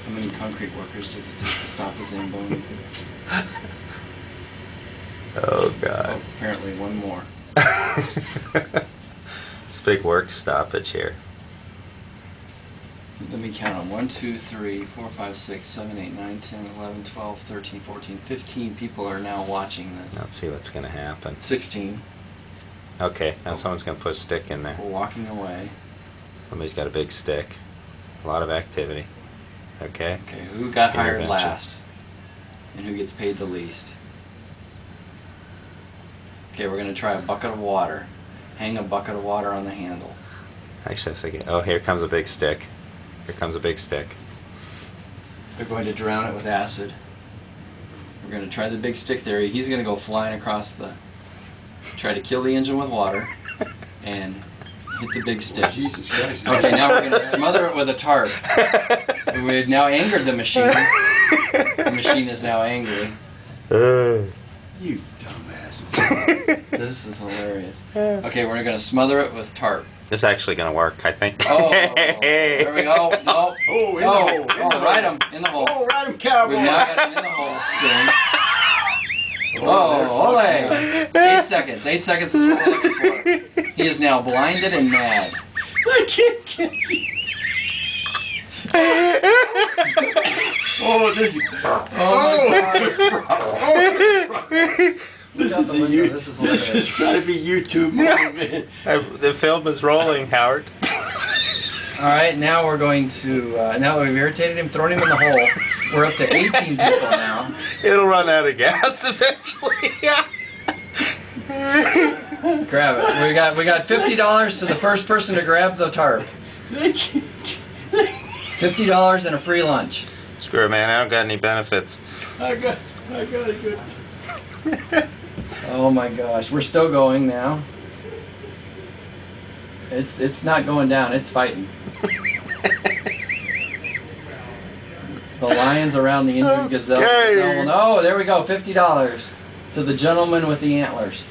How many concrete workers does it take to stop a Zamboni? Oh, God. Oh, apparently one more. It's a big work stoppage here. Let me count them. 1, 2, 3, 4, 5, 6, 7, 8, 9, 10, 11, 12, 13, 14, 15 people are now watching this. Let's see what's going to happen. 16. Okay, now someone's going to put a stick in there. We're walking away. Somebody's got a big stick. A lot of activity. Okay. Okay, who got hired Intervention. last? And who gets paid the least? Okay, we're going to try a bucket of water. Hang a bucket of water on the handle. Actually, I think. Oh, here comes a big stick. Here comes a big stick. They're going to drown it with acid. We're going to try the big stick theory. He's going to go flying across the... Try to kill the engine with water. And hit the big stick. Jesus Christ. Okay, now we're going to smother it with a tarp. We've now angered the machine. The machine is now angry. You dumbasses. This is hilarious. Okay, we're going to smother it with tarp. This is actually going to work, I think. Oh, there we go. No. Oh, in the hole. Oh, right him in the hole. Oh, right him, cowboy. We've now got him in the hole. Spin. Oh, Oh, they're ole. 8 seconds. 8 seconds is what we're looking for. He is now blinded and mad. I can't get you. Oh, this is... Oh, my God. This is the window. This is this hilarious. has got to be YouTube, man. The film is rolling, Howard. All right, now we're going to, now that we've irritated him, thrown him in the hole, we're up to 18 people now. It'll run out of gas eventually. Grab it. We got $50 to the first person to grab the tarp. $50 and a free lunch. Screw it, man. I don't got any benefits. I got a good... Oh my gosh, we're still going now. It's not going down, it's fighting. The lions around the injured gazelle. Okay. Gazelle. No, there we go, $50 to the gentleman with the antlers.